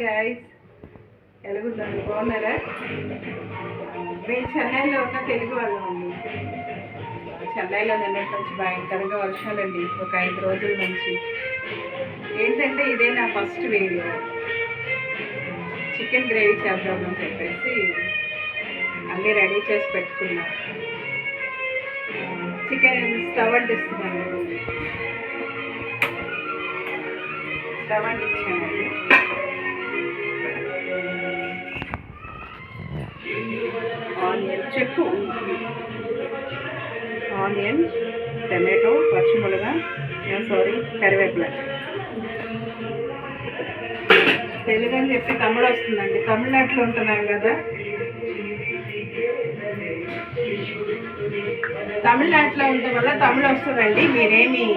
Guys, ఎలాగుందండి? బాగున్నారా? మేము చెన్నైలో ఉన్న తెలుగు వాళ్ళం అండి. చెన్నైలో నిన్నటి నుంచి భయంకరంగా వర్షాలండి, ఒక 5 రోజుల నుంచి. ఏంటంటే ఇదే నా ఫస్ట్ వీడియో. చికెన్ గ్రేవీ చేద్దామని చెప్పేసి అన్నీ రెడీ చేసి పెట్టుకున్నా. చికెన్ స్టవ్ అంటిస్తున్నాను. స్టవ్ అంటించానండి. ఆనియన్ చెప్పు ఆనియన్, టమాటో, పచ్చిమిరపకాయ, కరివేపిల. తెలుగు అని చెప్పి తమిళ వస్తుందండి. తమిళనాడులో ఉంటున్నాం కదా, తమిళనాడులో ఉండటం వల్ల తమిళ వస్తుందండి. మీరేమి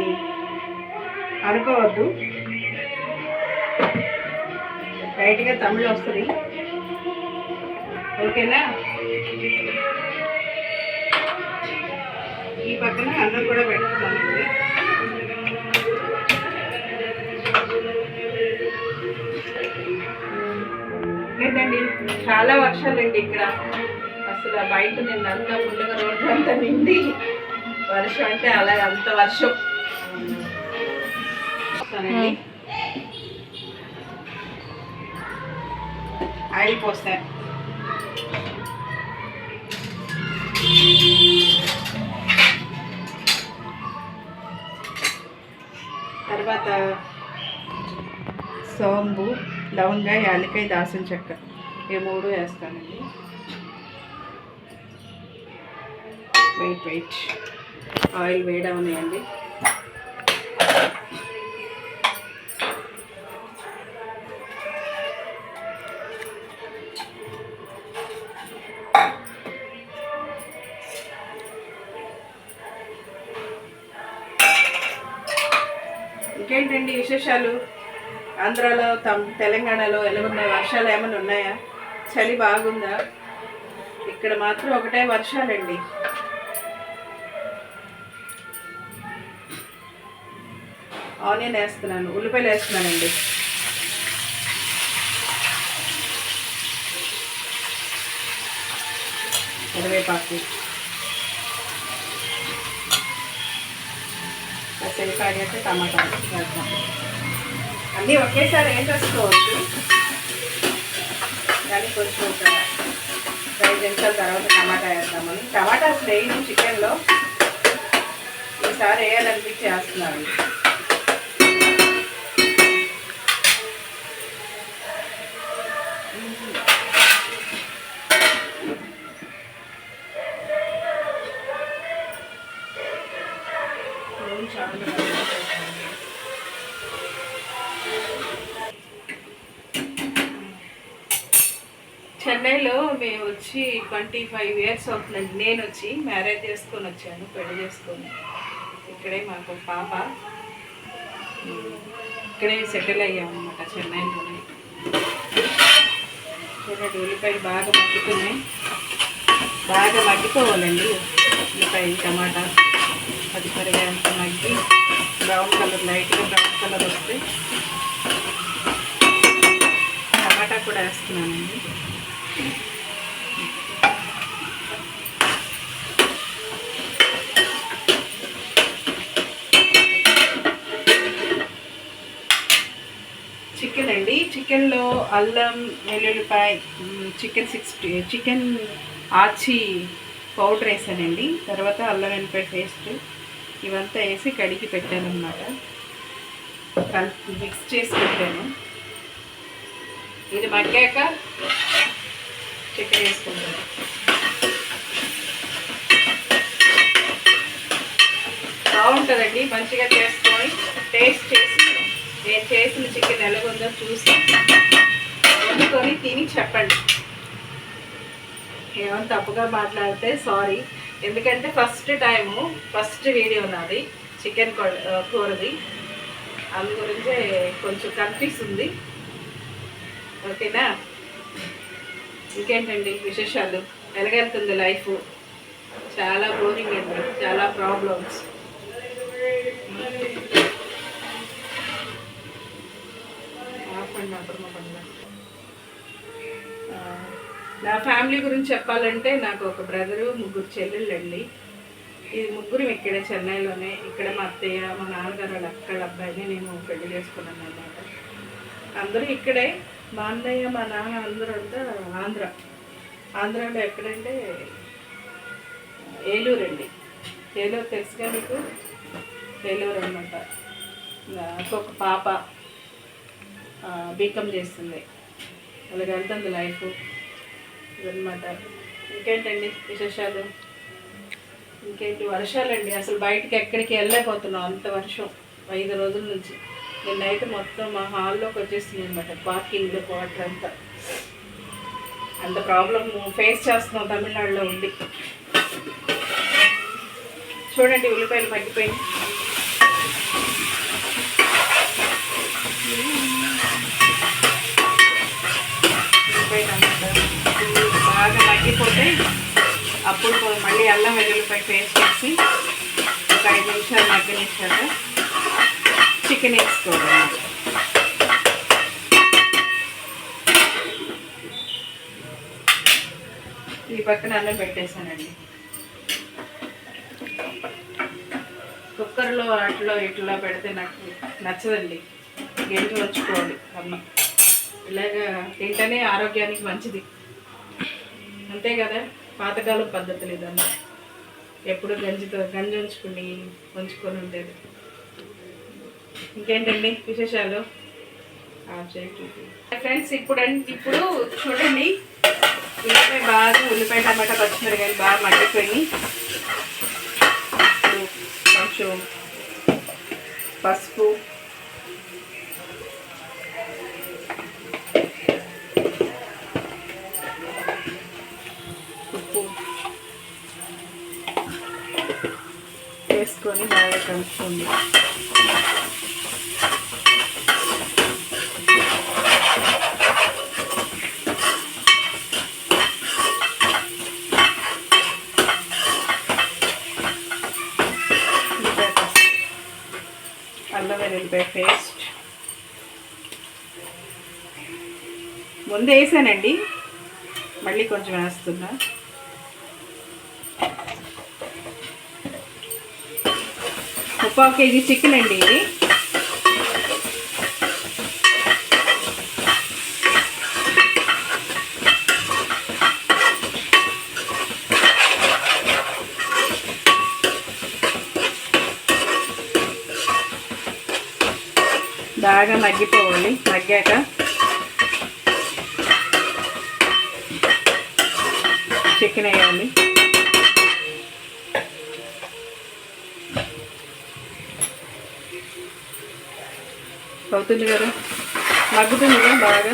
అనుకోవద్దు, రైట్గా తమిళ వస్తుంది. ఓకేనా? ఈ పక్కన అన్నం కూడా పెట్టుకున్నానండి. ఏంటండి చాలా వర్షాలండి ఇక్కడ. అసలు బయట నిన్నంతా ముందుగా రోడ్డు అంతా నిండి వర్షం అంటే అలా అంత వర్షం. ఆయిల్ పోస్తాను. తర్వాత సోంపు, లవంగ, యాలకాయ, దాల్చిన చెక్క ఈ 3 వేస్తానండి. వెయిట్ ఆయిల్ వేడవనాయండి. ఇంకేంటండి విశేషాలు? ఆంధ్రాలో తెలంగాణలో ఎలా ఉన్నాయి? వర్షాలు ఏమైనా ఉన్నాయా? చలి బాగుందా? ఇక్కడ మాత్రం ఒకటే వర్షాలండి. ఆనియన్ వేస్తున్నాను, ఉల్లిపాయలు వేస్తున్నానండి. కరివేపాకు, సరిపడినట్టు టమాటాలు వేద్దాం. అన్నీ ఒకేసారి వేసేసుకోవచ్చు, కానీ కొంచెం ఒక 5 నిమిషాల తర్వాత టమాటా వేద్దామని. టమాటా వేయను చికెన్లో, ఈసారి వేయాలనిపించి వేస్తున్నాను. చెన్నైలో మేము వచ్చి 25 years అవుతుందండి. నేను వచ్చి మ్యారేజ్ చేసుకొని వచ్చాను, పెళ్లి చేసుకొని. ఇక్కడే మాకు పాప, ఇక్కడే సెటిల్ అయ్యామన్నమాట చెన్నైలోనే. చూడండి, ఉల్లిపాయలు బాగా మగ్గుతున్నాయి. బాగా మగ్గిపోవాలండి ఉల్లిపాయ, టమాటా అది పరిగెంత మగ్గి బ్రౌన్ కలర్, లైట్గా బ్రౌన్ కలర్ వస్తే టమాటా కూడా వేస్తున్నానండి. చికెన్ అండి. చికెన్లో అల్లం, వెల్లుల్లిపాయ, చికెన్ ఆచి పౌడర్ వేసానండి. తర్వాత అల్లం వెల్లుల్లిపాయ పేస్ట్ ఇవంతా వేసి కడిగి పెట్టాను అన్నమాట. మిక్స్ చేసి పెట్టాను. ఇది మగ్గాక చికెన్ వేసుకుంటాను. బాగుంటుందండి, మంచిగా చేసుకొని టేస్ట్ చేసి నేను చేసిన చికెన్ ఎలాగుందో చూసి వండుకొని తిని చెప్పండి. ఏమైనా తప్పుగా మాట్లాడితే సారీ, ఎందుకంటే ఫస్ట్ వీడియో నాది చికెన్ కూరది. అందు గురించే కొంచెం కన్ఫ్యూజ్ ఉంది. ఓకేనా? ఇంకేంటండి విశేషాలు? ఎలాగెళ్తుంది లైఫ్? చాలా బోరింగ్ అండి, చాలా ప్రాబ్లమ్స్. ఆపండి, అప్పుడు నా ఫ్యామిలీ గురించి చెప్పాలంటే నాకు ఒక బ్రదరు, 3 చెల్లెళ్ళండి. ఇది ముగ్గురు ఇక్కడే చెన్నైలోనే. ఇక్కడ మా అత్తయ్య, మా నాన్నగారు వాళ్ళ అక్కడ అబ్బాయిని నేను పెళ్లి చేసుకున్నాను అన్నమాట. అందరూ ఇక్కడే. మా అన్నయ్య, మా నాన్న అందరూ అంతా ఆంధ్రాలో ఎక్కడంటే ఏలూరు అండి. ఏలూరు తెలుసుగా మీకు? ఏలూరు అనమాట. ఒక పాప బీకామ్ చేస్తుంది. వాళ్ళకి వెళ్తుంది లైఫ్ ఇదనమాట. ఇంకేంటండి విశేషాలు? ఇంకేంటి వర్షాలండి, అసలు బయటకి ఎక్కడికి వెళ్ళలేకపోతున్నాం, అంత వర్షం 5 రోజుల నుంచి. నిన్నైతే మొత్తం మా హాల్లోకి వచ్చేస్తుంది అనమాట. పార్కింగ్ వాటర్ అంత ప్రాబ్లం ఫేస్ చేస్తున్నాం తమిళనాడులో ఉండి. చూడండి ఉల్లిపాయలు మగ్గిపోయి. బాగా మగ్గిపోతే అప్పుడు మళ్ళీ అల్లం వెల్లుల్లిపాయ పేస్ట్ చేసి ఒక 5 నిమిషాలు మగ్గనిచ్చాక చికెన్ వేసుకోవాలి. ఈ పక్కన అల్లం పెట్టేశానండి. కుక్కర్లో అట్లో ఇట్లా పెడితే నాకు నచ్చదండి. గెంజి వచ్చుకోవాలి అన్నం. ఇలాగా తింటేనే ఆరోగ్యానికి మంచిది, అంతే కదా. పాతకాలం పద్ధతులు ఇదన్నా. ఎప్పుడు గంజి ఉంచుకొని ఉండేది. ఇంకేంటండి విశేషాలు? ఫ్రెండ్స్ ఇప్పుడు చూడండి, ఉల్లిపాయ టమాటా పచ్చిమిరకాయలు బాగా మగ్గిపోయి కొంచెం పసుపు, ఉప్పు వేసుకొని బాగా కలుపుకోండి. అల్లం వెల్లుల్లిపాయ పేస్ట్ ముందే వేసానండి, మళ్ళీ కొంచెం వేస్తున్నా. ఒక కేజీ చికెన్ అండి ఇది. బాగా మగ్గిపోవాలి. మగ్గాక చికెన్ వేయాలి. అవుతుంది కదా, మగ్గుతుంది కదా బాగా.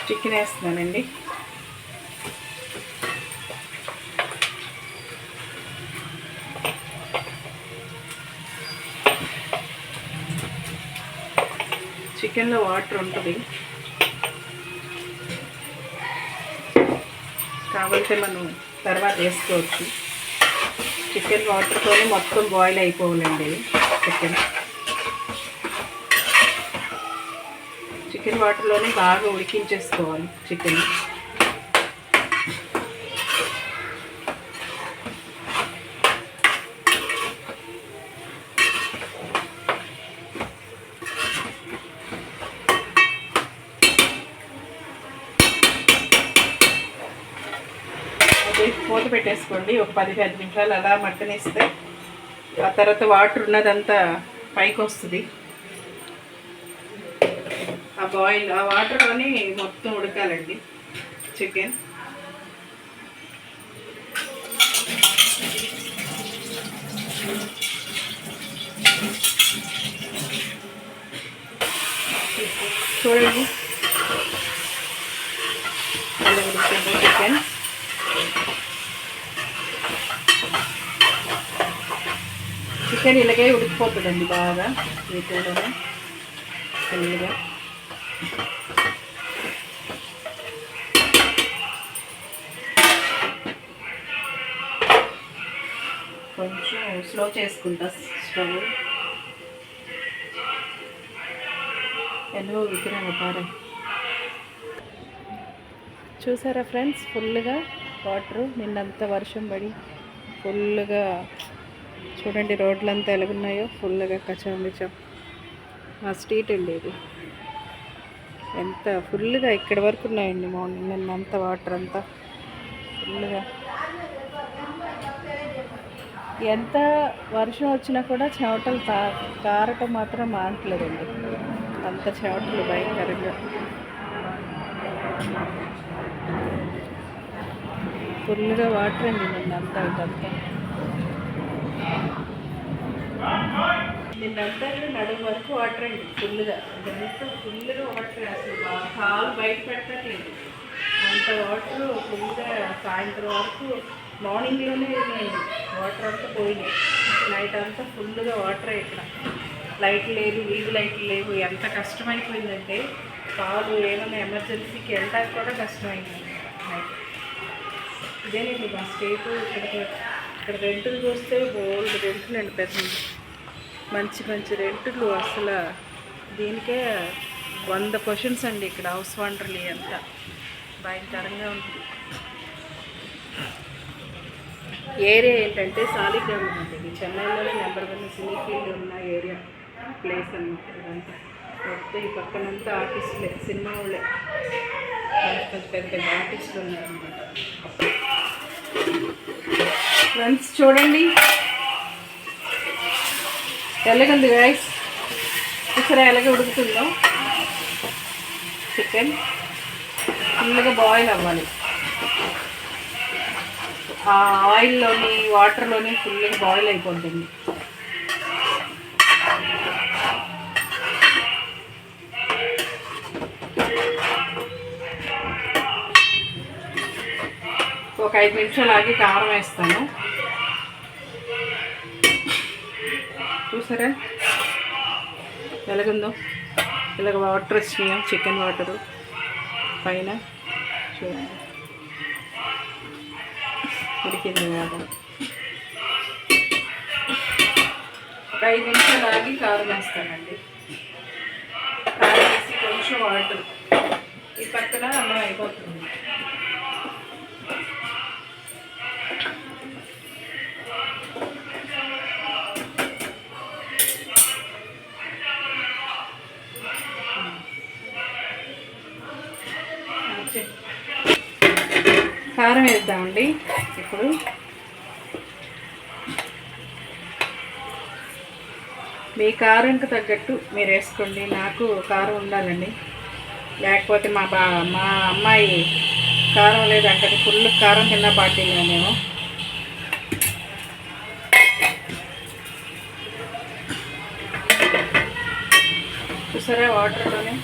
చికెన్ వేస్తున్నానండి. చికెన్లో వాటర్ ఉంటుంది, కావాలంటే మనం తర్వాత వేసుకోవచ్చు. చికెన్ వాటర్తోనే మొత్తం బాయిల్ అయిపోవాలండి. చికెన్ వాటర్లోనే బాగా ఉడికించేసుకోవాలి చికెన్. మూత పెట్టేసుకోండి. ఒక 10-15 నిమిషాలు అలా మగ్గనిస్తే ఆ తర్వాత వాటర్ ఉన్నదంతా పైకి వస్తుంది. ఆ వాటర్లోనే మొత్తం ఉడకాలండి చికెన్. చూడండి అలా ఉడుకుతుంది చికెన్. చికెన్ ఇలాగే ఉడికిపోతుందండి బాగా వీటిలోనే ఫుల్గా. కొంచెం స్లో చేసుకుంటా స్టవ్. ఎన్నో విగ్రహం పారే. చూసారా ఫ్రెండ్స్, ఫుల్గా వాటరు. నిన్నంతా వర్షం పడి ఫుల్గా చూడండి రోడ్లంతా ఎలాగున్నాయో, ఫుల్గా కచామిచం. మా స్ట్రీట్ అండి ఇది. ఎంత ఫుల్గా ఇక్కడ వరకు ఉన్నాయండి మార్నింగ్. నిన్నంతా వాటర్ అంతా ఫుల్గా. ఎంత వర్షం వచ్చినా కూడా చెమటలు కారటం మాత్రం మానట్లేదండి. అంత చెమటలు భయంకరంగా. ఫుల్గా వాటర్ అండి నిన్నంతా. ఇదంతా నిన్నంతా నడుము వరకు వాటర్ అండి ఫుల్గా. ఇదంతా ఫుల్గా వాటర్. అసలు కాలు బయట పెట్టట్లేదు, అంత వాటర్ ఫుల్గా. సాయంత్రం వరకు మార్నింగ్లోనే వాటర్ అంతా పోయినాయి. నైట్ అంతా ఫుల్గా వాటర్. ఇక్కడ లైట్లు లేదు, వీధి లైట్లు లేవు. ఎంత కష్టమైపోయిందంటే కాలు ఏమైనా ఎమర్జెన్సీకి వెళ్ళడానికి కూడా కష్టమైంది నైట్. ఇదేనండి మా స్టేట్. ఇక్కడ రెంటులు చూస్తే ఓల్డ్ రెంటులు అండి, పెద్ద మంచి మంచి రెంటులు. అసలు దీనికే 100 క్వశ్చన్స్ అండి ఇక్కడ. హౌస్ ఓనర్లు అంతా భయంకరంగా ఉంటుంది. ఏరియా ఏంటంటే సాలిగ్రామం అండి. ఇది చెన్నైలోనే నెంబర్ 1 సినీ ఫీల్డ్ ఉన్న ఏరియా ప్లేస్ అన్నమాట. ఇదంతా మొత్తం ఈ పక్కనంతా ఆర్టిస్టులే, సినిమా వాళ్ళే. కొంచెం పెద్ద పెద్ద ఆర్టిస్టులు ఉన్నారన్నమాట. ఫ్రెండ్స్ చూడండి ఎలాగుంది గైస్. ఇక్కడ ఎలాగ ఉడుకుతుందో చికెన్. ఫుల్గా బాయిల్ అవ్వాలి. ఆ ఆయిల్లోని వాటర్లోని ఫుల్గా బాయిల్ అయిపోతుంది. ఒక 5 నిమిషాలు ఆగి కారం వేస్తాను. చూసారా ఎలాగుందో. ఇలాగ వాటర్ వచ్చినాయో, చికెన్ వాటరు పైన చూడండి. ఉడికింది కదా. ఒక 5 నిమిషాలు ఆగి కారం వేస్తానండి. కారం వేసి కొంచెం వాటర్. ఈ పక్కన అన్నం అయిపోతుంది. కారం వేద్దామండి ఇప్పుడు. మీ కారంకి తగ్గట్టు మీరు వేసుకోండి. నాకు కారం ఉండాలండి, లేకపోతే మా అమ్మాయి కారం లేదంటే ఫుల్ కారం తిన్న పార్టీలో మేము. చూసారా వాటర్లోనే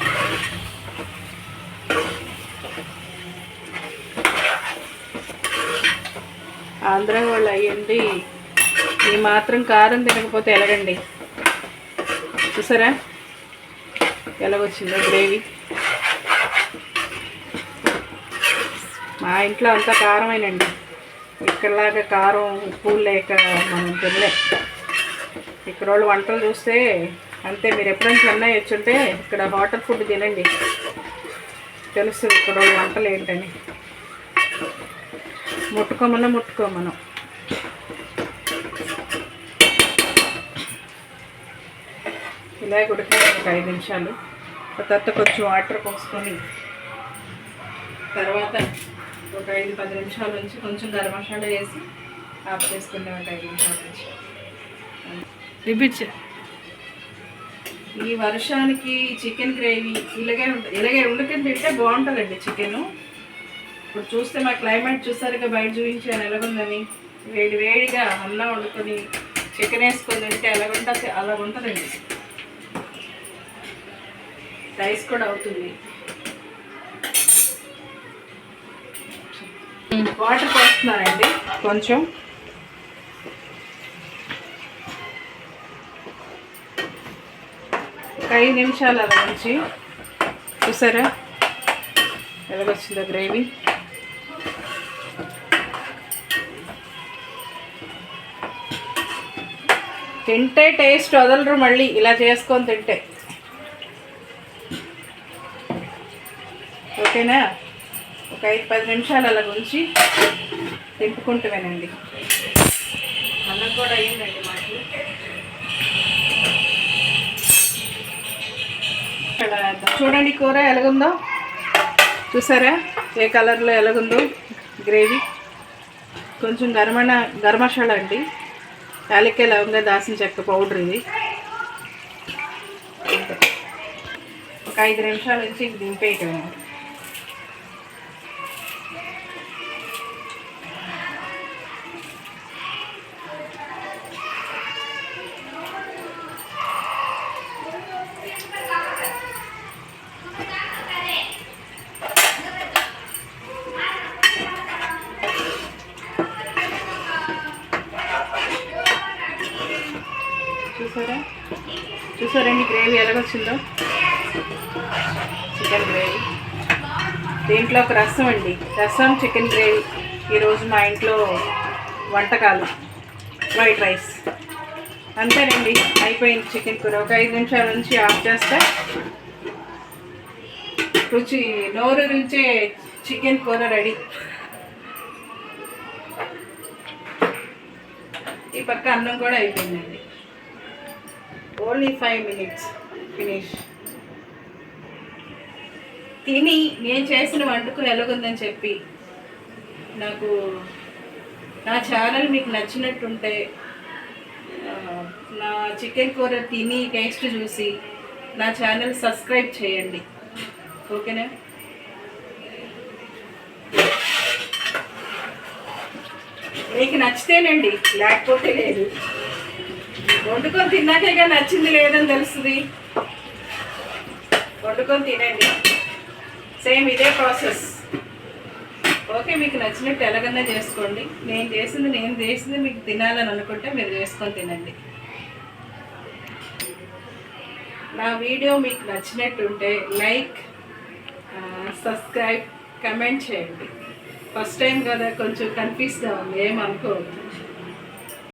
ఆంధ్ర వాళ్ళు అయ్యండి ఈ మాత్రం కారం తినకపోతే ఎలాగండి. చూసారా ఎలాగొచ్చిందో గ్రేవీ. మా ఇంట్లో అంతా కారమేనండి. ఇక్కడలాగా కారం ఉప్పు లేక మనం తినలే. ఇక్కడ వాళ్ళు వంటలు చూస్తే అంతే. మీరు ఎప్పుడైనా చెన్నై వచ్చుంటే ఇక్కడ హోటల్ ఫుడ్ తినండి, తెలుస్తుంది ఇక్కడ వాళ్ళు వంటలు ఏంటని. ముట్టుకోమనం. ఇలా ఉడికి ఒక 5 నిమిషాలు. తర్వాత కొంచెం వాటర్ పోసుకొని తర్వాత ఒక 5-10 నిమిషాల నుంచి కొంచెం గరం మసాలా వేసి ఆఫ్ చేసుకునే ఒక 5 నిమిషాల నుంచి. రిపీట్. ఈ వర్షానికి చికెన్ గ్రేవీ ఇలాగే ఉడికిన తింటే బాగుంటుందండి చికెను. ఇప్పుడు చూస్తే మా క్లైమేట్ చూసారుగా, బయట చూపించాను ఎలాగుందని. వేడిగా అన్నం వండుకొని చికెన్ వేసుకొని తింటే అలాగుంటుందండి. రైస్ కూడా అవుతుంది. వాటర్ పోస్తున్నానండి కొంచెం. ఒక 5 నిమిషాలు అలా ఉంచి చూసారా ఎలాగొచ్చిందో గ్రేవీ. తింటే టేస్ట్ వదలరు మళ్ళీ ఇలా చేసుకొని తింటే. ఓకేనా? ఒక 5-10 నిమిషాలు అలా ఉంచి తింపుకుంటామేనండి. అన్నం కూడా అయ్యిందండి మాకు. ఇక్కడ చూడండి కూర ఎలాగుందో, చూసారా ఏ కలర్లో ఎలాగుందో గ్రేవీ. కొంచెం గరం మసాలా అండి, యాలక్కాయ లవంగా దాల్చిన చెక్క పౌడర్ ఇది. ఒక 5 నిమిషాల నుంచి దింపేయటం. చూసారండి గ్రేవీ ఎలాగొచ్చిందో, చికెన్ గ్రేవీ. దీంట్లో ఒక రసం అండి, రసం చికెన్ గ్రేవీ. ఈరోజు మా ఇంట్లో వంటకాలు వైట్ రైస్. అంతేనండి, అయిపోయింది చికెన్ కూర. ఒక 5 నిమిషాల నుంచి ఆఫ్ చేస్తే నోరు రుచే చికెన్ కూర రెడీ. ఈ పక్క అన్నం కూడా అయిపోయిందండి. Only 5 minutes finish. తిని నేను చేసిన వంటకం ఎలాగుందని చెప్పి నాకు నా ఛానల్ మీకు నచ్చినట్టుంటే నా చికెన్ కూర తిని టేస్ట్ చూసి నా ఛానల్ సబ్స్క్రైబ్ చేయండి. ఓకేనా? మీకు నచ్చితేనండి, లేకపోతే లేదు. వండుకొని తిన్నాకేగా నచ్చింది లేదని తెలుస్తుంది. వండుకొని తినండి, సేమ్ ఇదే ప్రాసెస్. ఓకే, మీకు నచ్చినట్టు ఎలాగన్నా చేసుకోండి. నేను చేసింది మీకు తినాలని అనుకుంటే మీరు చేసుకొని తినండి. నా వీడియో మీకు నచ్చినట్టుంటే లైక్, సబ్స్క్రైబ్, కమెంట్ చేయండి. ఫస్ట్ టైం కదా, కొంచెం కన్ఫ్యూజ్గా ఉంది, ఏమనుకోవద్దు.